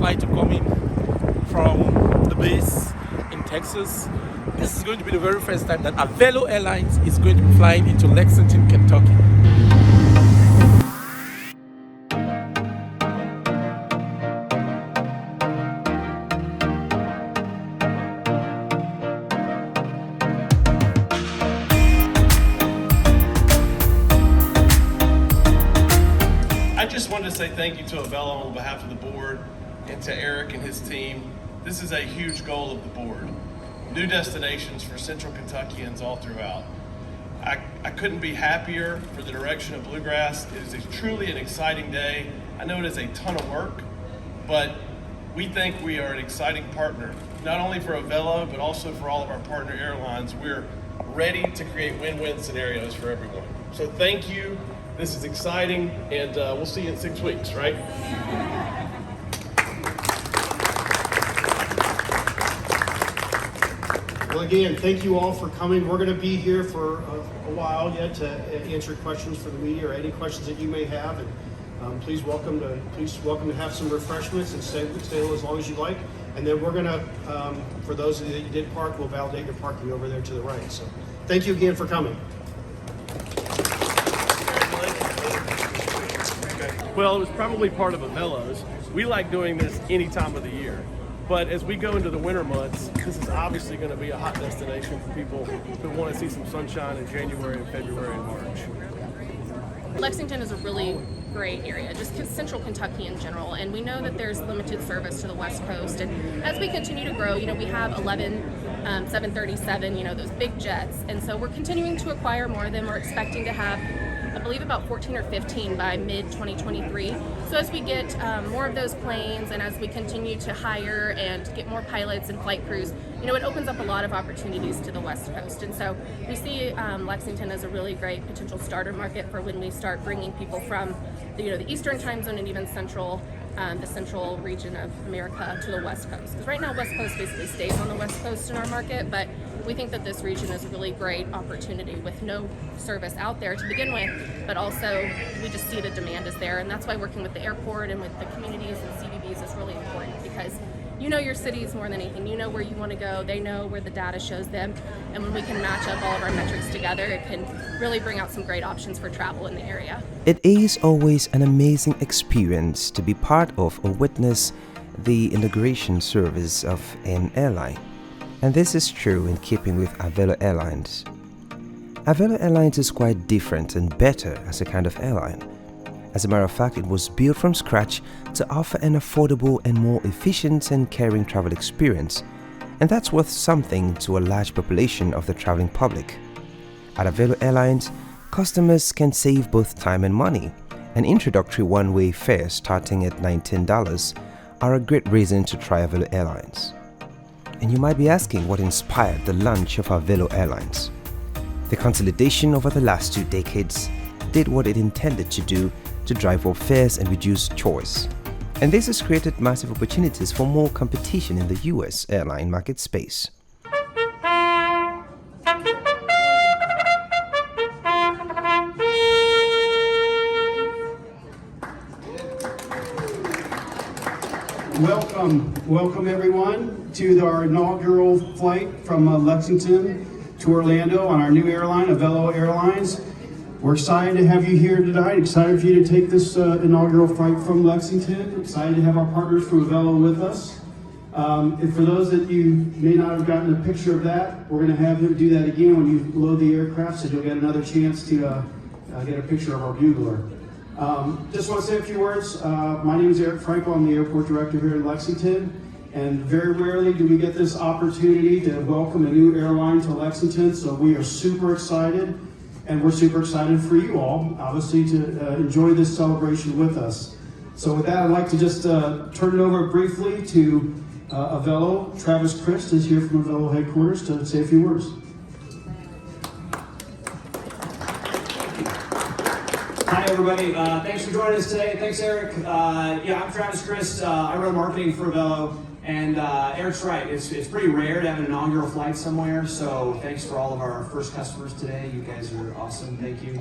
flight to come in from the base in Texas. This is going to be the very first time that Avelo Airlines is going to be flying into Lexington, Kentucky. I just wanted to say thank you to Avelo on behalf of the board and to Eric and his team. This is a huge goal of the board. New destinations for Central Kentuckians all throughout. I couldn't be happier for the direction of Bluegrass. It is truly an exciting day. I know it is a ton of work, but we think we are an exciting partner, not only for Avelo, but also for all of our partner airlines. We're ready to create win-win scenarios for everyone. So thank you. This is exciting, and we'll see you in 6 weeks, right? Well, again, thank you all for coming. We're going to be here for a while yet to answer questions for the media or any questions that you may have. And please welcome to have some refreshments and stay as long as you like. And then we're going to, for those of you that you did park, we'll validate your parking over there to the right. So thank you again for coming. Well, it was probably part of Avelo's. We like doing this any time of the year. But as we go into the winter months, this is obviously going to be a hot destination for people who want to see some sunshine in January and February and March. Lexington is a really great area, just Central Kentucky in general, and we know that there's limited service to the West Coast. And as we continue to grow, we have 11 737, those big jets, and so we're continuing to acquire more of them. We're expecting to have, I believe, about 14 or 15 by mid-2023. So as we get more of those planes and as we continue to hire and get more pilots and flight crews, it opens up a lot of opportunities to the West Coast. And so we see Lexington as a really great potential starter market for when we start bringing people from the Eastern time zone and even the central region of America to the West Coast. Because right now, West Coast basically stays on the West Coast in our market, but we think that this region is a really great opportunity with no service out there to begin with, but also we just see the demand is there, and that's why working with the airport and with the communities and CVBs is really important, because your cities more than anything. You know where you want to go. They know where the data shows them. And when we can match up all of our metrics together, it can really bring out some great options for travel in the area. It is always an amazing experience to be part of or witness the inauguration service of an airline. And this is true in keeping with Avelo Airlines. Avelo Airlines is quite different and better as a kind of airline. As a matter of fact, it was built from scratch to offer an affordable and more efficient and caring travel experience, and that's worth something to a large population of the traveling public. At Avelo Airlines, customers can save both time and money. An introductory one-way fare starting at $19 are a great reason to try Avelo Airlines. And you might be asking what inspired the launch of Avelo Airlines. The consolidation over the last 2 decades did what it intended to do, to drive up fares and reduce choice. And this has created massive opportunities for more competition in the US airline market space. Welcome everyone to our inaugural flight from Lexington to Orlando on our new airline, Avelo Airlines. We're excited to have you here tonight, excited for you to take this inaugural flight from Lexington, excited to have our partners from Avelo with us. And for those that you may not have gotten a picture of that, we're going to have him do that again when you load the aircraft, so you'll get another chance to get a picture of our bugler. Just want to say a few words. My name is Eric Frankel. I'm the airport director here in Lexington, and very rarely do we get this opportunity to welcome a new airline to Lexington, so we are super excited. And we're super excited for you all, obviously, to enjoy this celebration with us. So with that, I'd like to just turn it over briefly to Avelo. Travis Christ is here from Avelo headquarters to say a few words. Hi, everybody. Thanks for joining us today. Thanks, Eric. I'm Travis Christ. I run marketing for Avelo. And Eric's right, it's pretty rare to have an inaugural flight somewhere, so thanks for all of our first customers today. You guys are awesome, thank you.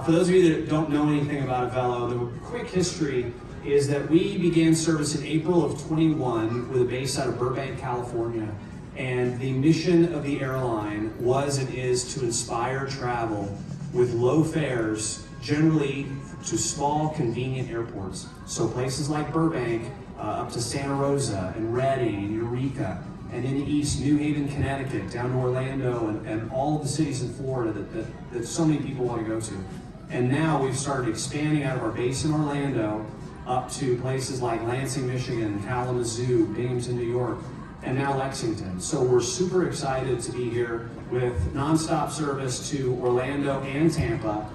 For those of you that don't know anything about Avelo, the quick history is that we began service in April of 21 with a base out of Burbank, California. And the mission of the airline was and is to inspire travel with low fares, generally to small, convenient airports. So places like Burbank, up to Santa Rosa and Redding and Eureka, and in the east, New Haven, Connecticut, down to Orlando, and all of the cities in Florida that so many people want to go to. And now we've started expanding out of our base in Orlando up to places like Lansing, Michigan, Kalamazoo, Binghamton, New York, and now Lexington. So we're super excited to be here with nonstop service to Orlando and Tampa.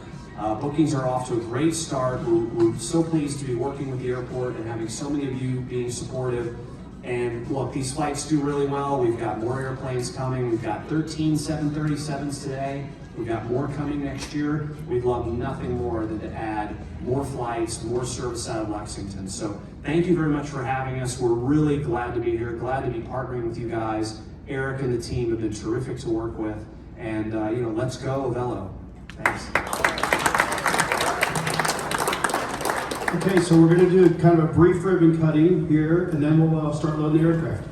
Bookings are off to a great start. We're so pleased to be working with the airport and having so many of you being supportive. And look, these flights do really well. We've got more airplanes coming. We've got 13 737s today. We've got more coming next year. We'd love nothing more than to add more flights, more service out of Lexington. So thank you very much for having us. We're really glad to be here, glad to be partnering with you guys. Eric and the team have been terrific to work with. And let's go, Avelo. Thanks. Okay, so we're going to do kind of a brief ribbon cutting here, and then we'll start loading the aircraft.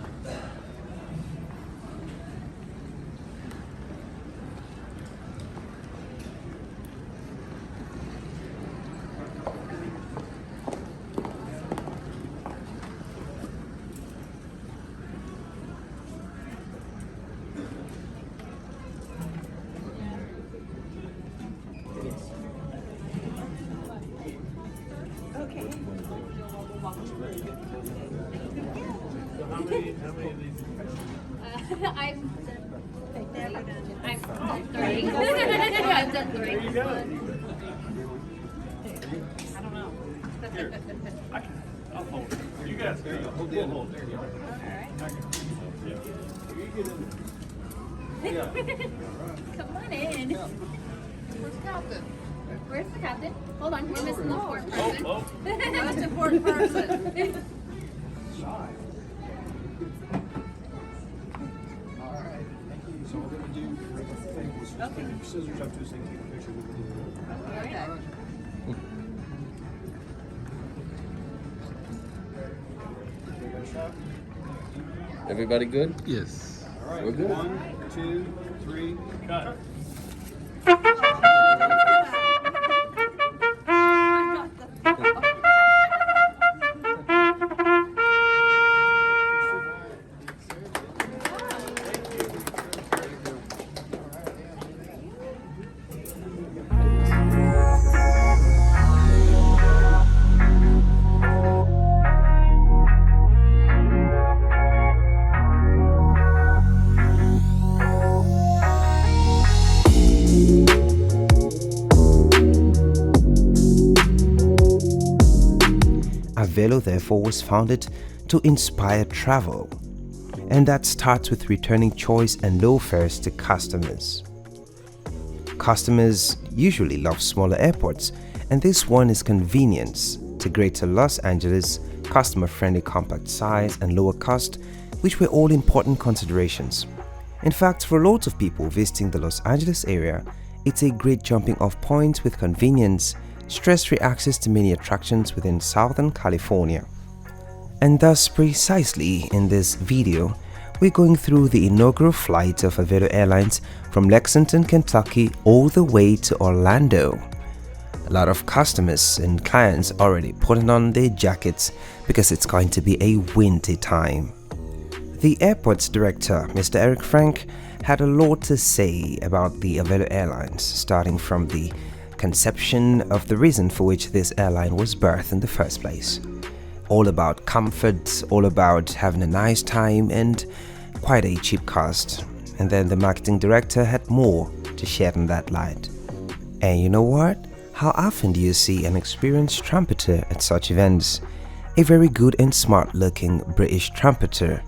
I've done 3. I've done 3. There you go. I don't know. Here, I'll hold it. You guys go. Hold it. Hold it. Come on in. Where's the captain? Where's the captain? Hold on, we're missing the important person. Most important person. So we're going to do scissors up to take a picture with you. Okay. Everybody good? Yes. All right, We're good. 1, 2, 3, Cut. Avelo therefore was founded to inspire travel, and that starts with returning choice and low fares to customers. Customers usually love smaller airports, and this one is convenience to Greater Los Angeles, customer-friendly compact size and lower cost, which were all important considerations. In fact, for loads of people visiting the Los Angeles area, it's a great jumping off point with convenience, stress-free access to many attractions within Southern California. And thus, precisely in this video, we're going through the inaugural flight of Avelo Airlines from Lexington, Kentucky all the way to Orlando. A lot of customers and clients already putting on their jackets because it's going to be a windy time. The airport's director, Mr. Eric Frank, had a lot to say about the Avelo Airlines, starting from the conception of the reason for which this airline was birthed in the first place. All about comfort, all about having a nice time, and quite a cheap cost. And then the marketing director had more to shed in that light. And you know what? How often do you see an experienced trumpeter at such events? A very good and smart looking British trumpeter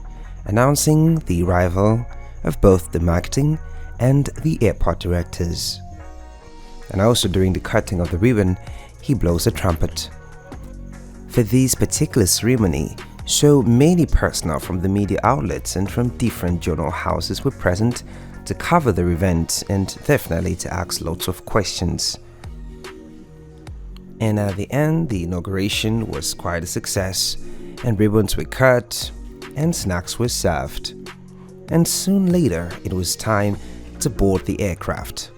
announcing the arrival of both the marketing and the airport directors. And also during the cutting of the ribbon, he blows a trumpet. For this particular ceremony, so many personnel from the media outlets and from different journal houses were present to cover the event and definitely to ask lots of questions. And at the end, the inauguration was quite a success, and ribbons were cut, and snacks were served. And soon later, it was time to board the aircraft.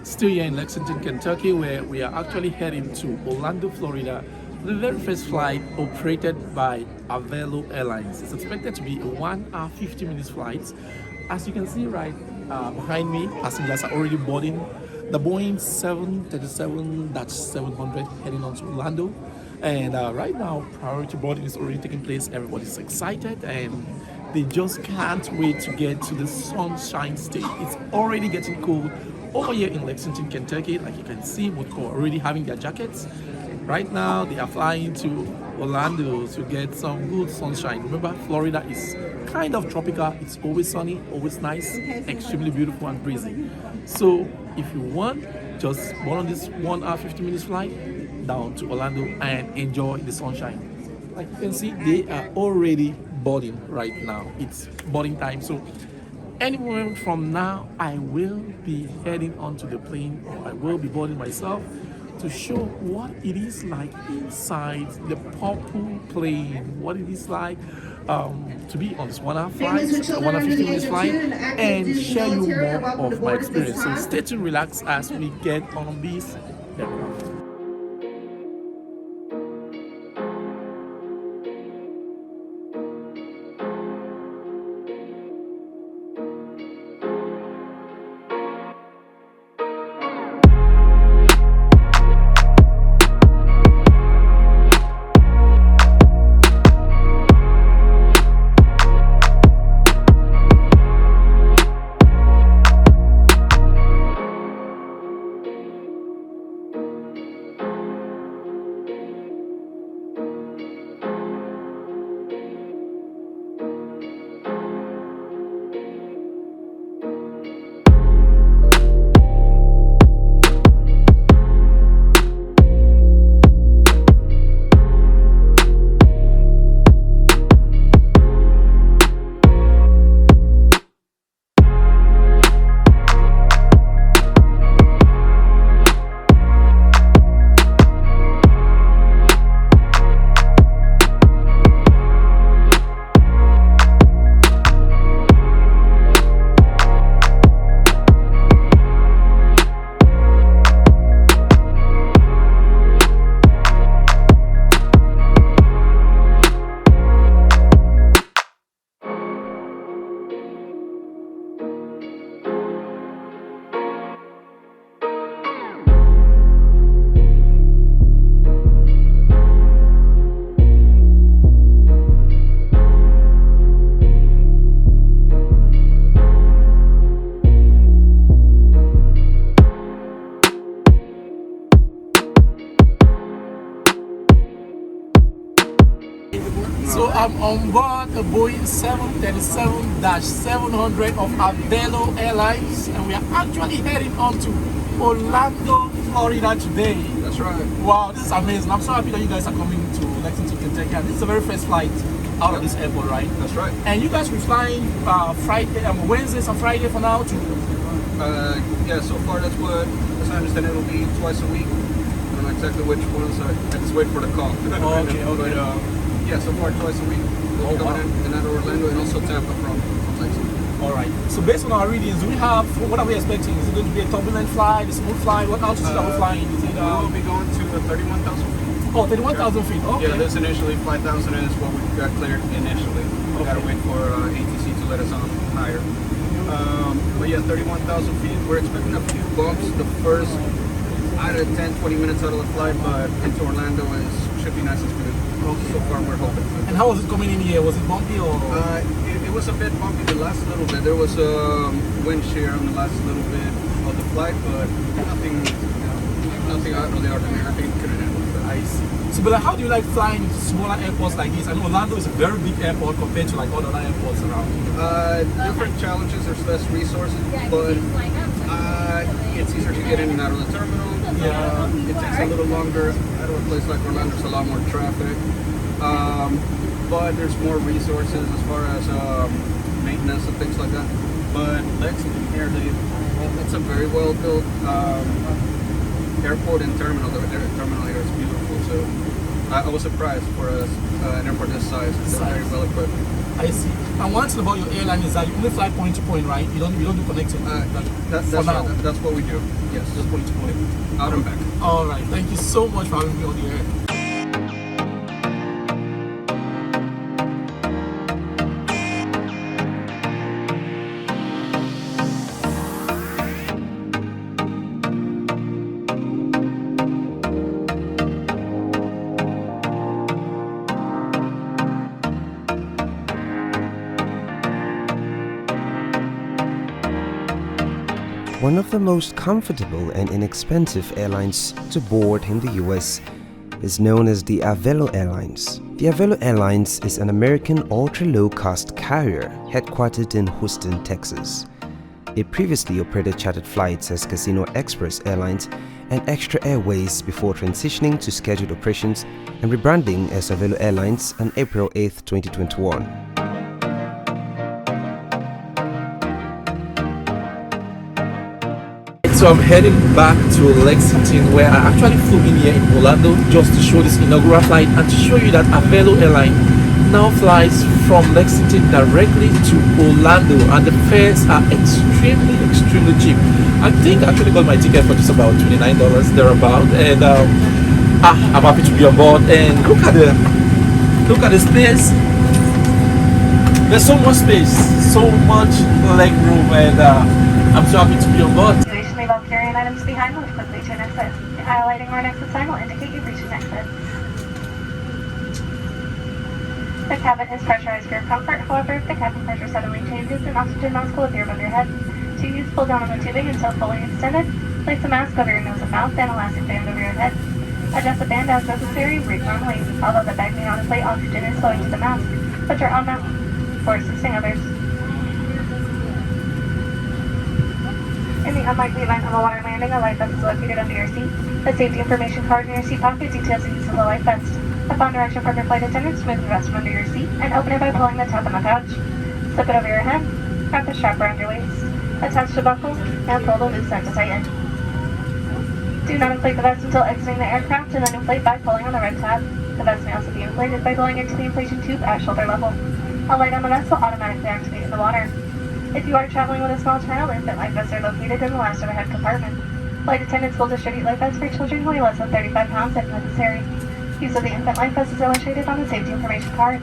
Still here in Lexington, Kentucky, where we are actually heading to Orlando, Florida, for the very first flight operated by Avelo Airlines. It's expected to be a 1 hour 50 minutes flight. As you can see right behind me, passengers are already boarding the Boeing 737-700 heading on to Orlando. And right now, priority boarding is already taking place. Everybody's excited and they just can't wait to get to the Sunshine State. It's already getting cold over here in Lexington, Kentucky. Like you can see, people are already having their jackets. Right now, they are flying to Orlando to get some good sunshine. Remember, Florida is kind of tropical. It's always sunny, always nice, extremely beautiful and breezy. So if you want, just board on this 1 hour 50 minutes flight down to Orlando and enjoy the sunshine. Like you can see, they are already boarding right now. It's boarding time. So any moment from now, I will be heading onto the plane, or I will be boarding myself to show what it is like inside the purple plane, what it is like to be on this 1 hour flight, 1 hour 50 minutes flight, and share you more of my experience. So stay tuned, relax as we get on this aircraft. So I'm on board the Boeing 737-700 of Avelo Airlines, and we are actually heading on to Orlando, Florida today. That's right. Wow, this is amazing. I'm so happy that you guys are coming to Lexington, Kentucky. And this is the very first flight out of this airport, right? That's right. And you guys will be flying Wednesdays and Friday for now too? Yeah, so far that's what, as I understand, it'll be twice a week. I don't know exactly which ones. I just wait for the call. Okay. But yeah, so far twice a week. We'll be coming in out of Orlando and also Tampa from Lexington. All right. So based on our readings, what are we expecting? Is it going to be a turbulent flight, a smooth flight? What altitude are we flying? Is it? We will be going to 31,000 feet. Oh, 31,000 feet. Okay. Yeah, this initially 5,000 is what we got cleared initially. We got to wait for ATC to let us on higher. But yeah, 31,000 feet. We're expecting a few bumps the first out of 10-20 minutes out of the flight, but into Orlando should be nice and smooth. Okay. So far we're hoping. And how was it coming in here? Was it bumpy or? It was a bit bumpy the last little bit. There was a wind shear on the last little bit of the flight, but nothing nothing out of the ordinary. I think it couldn't handle that. I see. So, but like, how do you like flying into smaller airports like this? I know Orlando is a very big airport compared to like all the other airports around. Different challenges. There's less resources, but it's easier to get in and out of the terminal. It takes a little longer. Out of a place like Orlando, there's a lot more traffic. But there's more resources as far as maintenance and things like that. But Lexington here, it's a very well built airport and terminal. The terminal here is beautiful. So I was surprised for an airport this size. It's very well equipped. I see. And one thing about your airline is that you only fly point to point, right? You don't do connecting. That's what we do. Yes, Just point to point. out and back. All right. Thank you so much for having me on the air. One of the most comfortable and inexpensive airlines to board in the US is known as the Avelo Airlines. The Avelo Airlines is an American ultra-low-cost carrier headquartered in Houston, Texas. It previously operated chartered flights as Casino Express Airlines and Extra Airways before transitioning to scheduled operations and rebranding as Avelo Airlines on April 8, 2021. So I'm heading back to Lexington, where I actually flew in here in Orlando just to show this inaugural flight and to show you that Avelo Airline now flies from Lexington directly to Orlando, and the fares are extremely cheap. I think I actually got my ticket for just about $29 thereabout, and I'm happy to be on board. And look at the space. There's so much space, so much leg room, and I'm so happy to be on board. Leave all carry-on items behind. Move quickly to an exit. Highlighting our exit sign will indicate you've reached an exit. The cabin is pressurized for your comfort. However, if the cabin pressure suddenly changes, an oxygen mask will appear above your head. To use, pull down on the tubing until fully extended. Place the mask over your nose and mouth, then elastic band over your head. Adjust the band as necessary. Breathe normally. Although the bag may not inflate, oxygen is flowing to the mask. Put your own mask for assisting others. In the unlikely event of a water landing, a life vest is located under your seat. The safety information card in your seat pocket details the use of the life vest. Upon direction from your flight attendant, remove the vest from under your seat and open it by pulling the top on the pouch. Slip it over your head, wrap the strap around your waist, attach the buckle, and pull the loose end to tighten. Do not inflate the vest until exiting the aircraft, and then inflate by pulling on the red tab. The vest may also be inflated by pulling into the inflation tube at shoulder level. A light on the vest will automatically activate in the water. If you are traveling with a small child, infant life vests are located in the last overhead compartment. Flight attendants will distribute life vests for children who weigh less than 35 pounds if necessary. Use of the infant life vest is illustrated on the safety information card.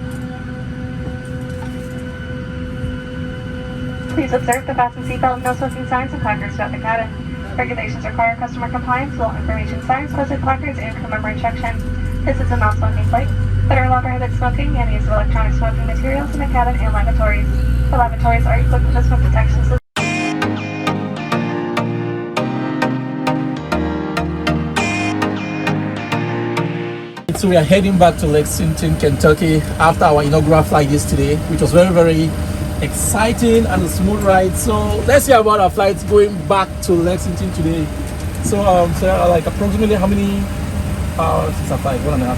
Please observe the fasten seatbelt and no smoking signs and placards throughout the cabin. Regulations require customer compliance with all information signs, posted placards, and crew member instructions. This is a non-smoking flight. Federal law prohibits smoking and use of electronic smoking materials in the cabin and lavatories. The lavatories are equipped with a smoke detection system. So we are heading back to Lexington, Kentucky after our inaugural flight yesterday, which was very exciting and a smooth ride. So let's hear about our flights going back to Lexington today. So Sarah, like approximately how many hours is our flight? 1.5.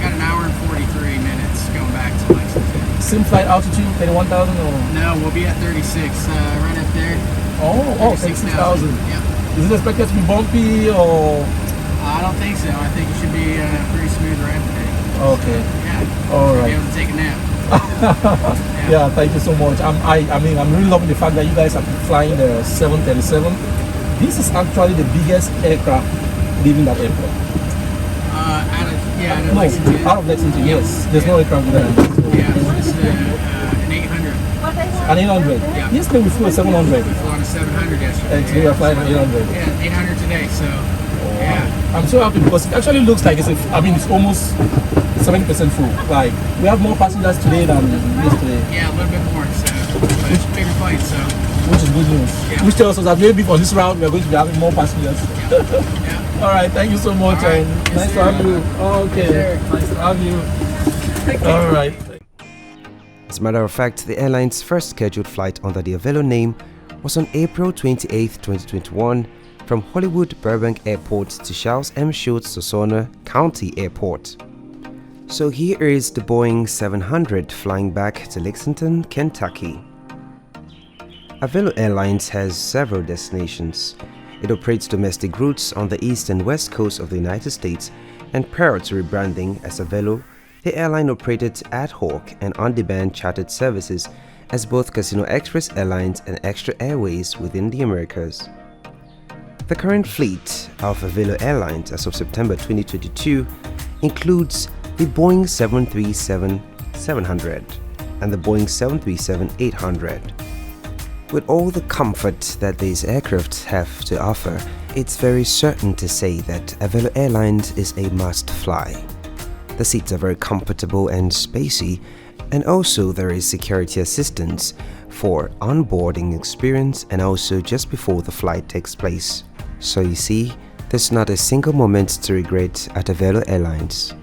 Got an hour and 43 minutes going back to Lexington. Same flight altitude, 31,000 or? No, we'll be at 36, right up there. Oh, 36,000. Yep. Is it expected to be bumpy or? I don't think so. I think it should be a pretty smooth ride today. Okay. Yeah. All right. Be able to take a nap. Yeah, thank you so much. I'm really loving the fact that you guys are flying the 737. This is actually the biggest aircraft leaving that airport. Out of Lexington. Out of Lexington, yes. There's no aircraft there. Yeah, it's an 800. An 800? Yeah. Yesterday we flew a 700. We flew on a 700 yesterday. And today we're flying an 800. Yeah, 800 today, so yeah. I'm so happy because it actually looks like it's almost 70% full. Like, we have more passengers today than yesterday. Yeah, a little bit more, so, but it's a bigger flight, so. which is good news. Yeah. Which tells us that maybe for this round we are going to be having more passengers. Yeah. All right, thank you so much, All right. and nice to have you. Okay, nice to have you. All right. As a matter of fact, the airline's first scheduled flight under the Avelo name was on April 28, 2021 from Hollywood Burbank Airport to Charles M. Schultz Susauna County Airport. So here is the Boeing 700 flying back to Lexington, Kentucky. Avelo Airlines has several destinations. It operates domestic routes on the east and west coast of the United States, and prior to rebranding as Avelo, the airline operated ad hoc and on-demand chartered services as both Casino Express Airlines and Extra Airways within the Americas. The current fleet of Avelo Airlines as of September 2022 includes the Boeing 737-700 and the Boeing 737-800. With all the comfort that these aircraft have to offer, it's very certain to say that Avelo Airlines is a must-fly. The seats are very comfortable and spacey, and also there is security assistance for onboarding experience and also just before the flight takes place. So you see, there's not a single moment to regret at Avelo Airlines.